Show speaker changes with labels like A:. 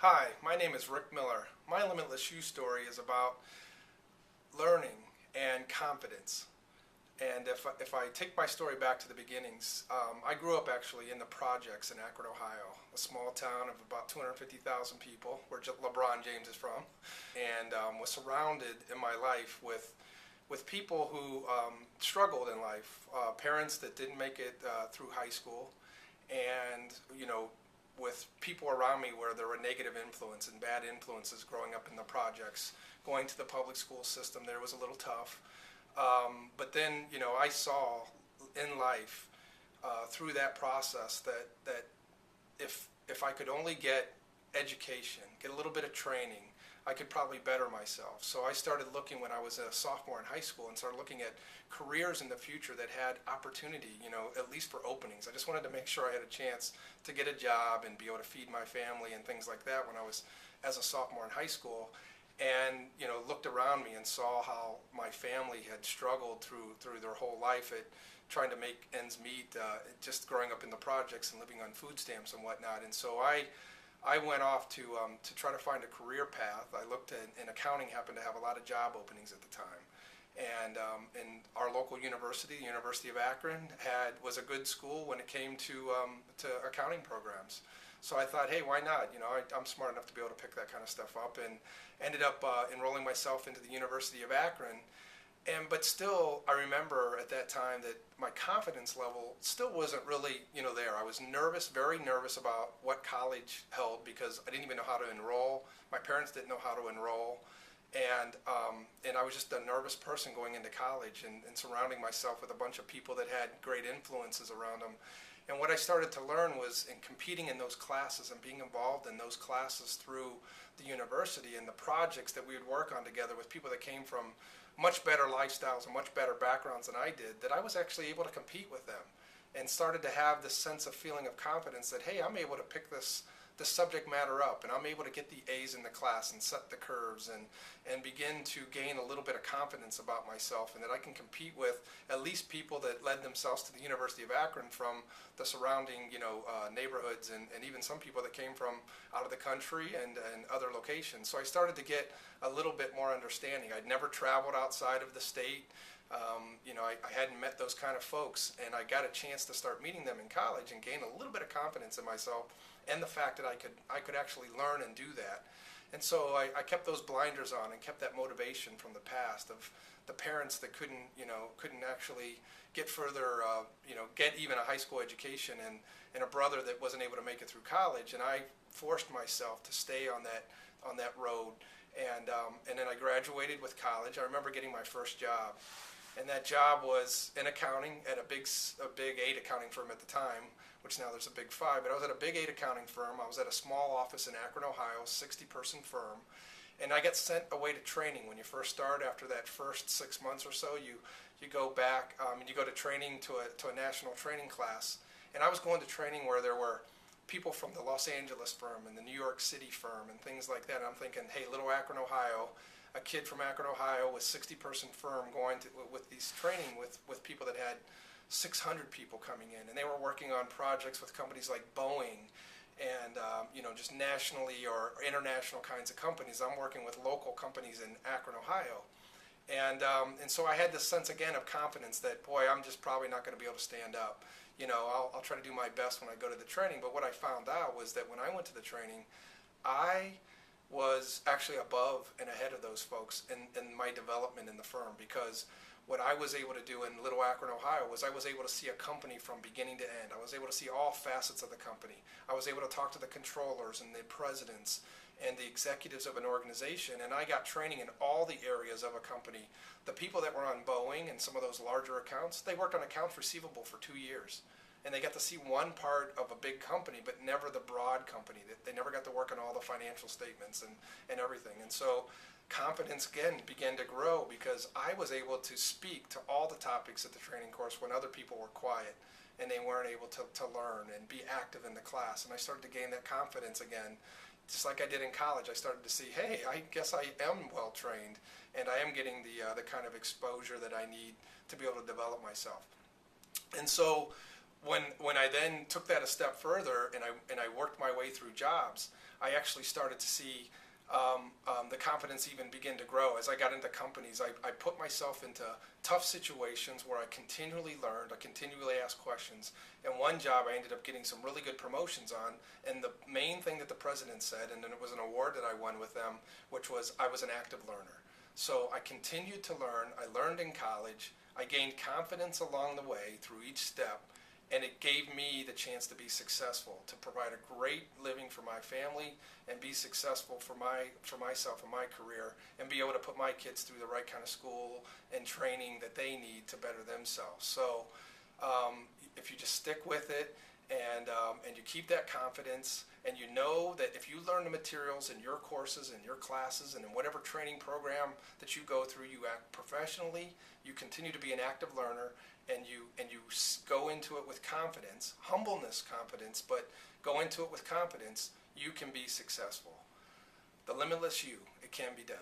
A: Hi, my name is Rick Miller. My Limitless You story is about learning and confidence. And if I take my story back to the beginnings, I grew up actually in the projects in Akron, Ohio, a small town of about 250,000 people, where LeBron James is from, and was surrounded in my life with people who struggled in life, parents that didn't make it through high school, and with people around me where there were negative influence and bad influences growing up in the projects. Going to the public school system there was a little tough. But then, I saw in life through that process that if I could only get education, get a little bit of training, I could probably better myself. So I started looking when I was a sophomore in high school and started looking at careers in the future that had opportunity, at least for openings. I just wanted to make sure I had a chance to get a job and be able to feed my family and things like that when I was as a sophomore in high school. And looked around me and saw how my family had struggled through their whole life at trying to make ends meet, just growing up in the projects and living on food stamps and whatnot. And so I went off to try to find a career path. I looked at, and accounting happened to have a lot of job openings at the time. And our local university, the University of Akron, was a good school when it came to accounting programs. So I thought, hey, why not? I'm smart enough to be able to pick that kind of stuff up, and ended up enrolling myself into the University of Akron. But still, I remember at that time that my confidence level still wasn't really, there. I was nervous, very nervous about what college held because I didn't even know how to enroll. My parents didn't know how to enroll. And I was just a nervous person going into college and surrounding myself with a bunch of people that had great influences around them. And what I started to learn was in competing in those classes and being involved in those classes through the university and the projects that we would work on together with people that came from much better lifestyles and much better backgrounds than I did, that I was actually able to compete with them and started to have this sense of feeling of confidence that, hey, I'm able to pick this subject matter up, and I'm able to get the A's in the class and set the curves and begin to gain a little bit of confidence about myself, and that I can compete with at least people that led themselves to the University of Akron from the surrounding neighborhoods, and even some people that came from out of the country and other locations. So I started to get a little bit more understanding. I'd never traveled outside of the state. I hadn't met those kind of folks, and I got a chance to start meeting them in college and gain a little bit of confidence in myself and the fact that I could actually learn and do that. And so I kept those blinders on and kept that motivation from the past of the parents that couldn't actually get further, get even a high school education, and a brother that wasn't able to make it through college. And I forced myself to stay on that road. And then I graduated with college. I remember getting my first job, and that job was in accounting at a big 8 accounting firm at the time, which now there's a big 5. But I was at a big 8 accounting firm. I was at a small office in Akron, Ohio, 60-person firm, and I got sent away to training. When you first start, after that first 6 months or so, you go back and you go to training to a national training class. And I was going to training where there were people from the Los Angeles firm and the New York City firm and things like that. And I'm thinking, hey, little Akron, Ohio, a kid from Akron, Ohio with 60-person firm going with these training with people that had 600 people coming in, and they were working on projects with companies like Boeing and just nationally or international kinds of companies. I'm working with local companies in Akron, Ohio. And so I had this sense again of confidence that, boy, I'm just probably not going to be able to stand up. I'll try to do my best when I go to the training. But what I found out was that when I went to the training, I was actually above and ahead of those folks in my development in the firm, because what I was able to do in Little Akron, Ohio, was I was able to see a company from beginning to end. I was able to see all facets of the company. I was able to talk to the controllers and the presidents and the executives of an organization, and I got training in all the areas of a company. The people that were on Boeing and some of those larger accounts, they worked on accounts receivable for 2 years. And they got to see one part of a big company, but never the broad company. They never got to work on all the financial statements and everything. And so confidence again began to grow because I was able to speak to all the topics at the training course when other people were quiet and they weren't able to learn and be active in the class. And I started to gain that confidence again. Just like I did in college, I started to see, hey, I guess I am well trained, and I am getting the kind of exposure that I need to be able to develop myself. And so when I then took that a step further and I worked my way through jobs, I actually started to see the confidence even begin to grow. As I got into companies, I put myself into tough situations where I continually learned, I continually asked questions. And one job I ended up getting some really good promotions on, and the main thing that the president said, and then it was an award that I won with them, which was I was an active learner. So I continued to learn. I learned in college. I gained confidence along the way through each step, and it gave me the chance to be successful, to provide a great living for my family, and be successful for myself and my career, and be able to put my kids through the right kind of school and training that they need to better themselves. So if you just stick with it, and you keep that confidence, and you know that if you learn the materials in your courses and your classes and in whatever training program that you go through, you act professionally, you continue to be an active learner, and you go into it with confidence, humbleness, confidence, but go into it with confidence, you can be successful. The limitless you, it can be done.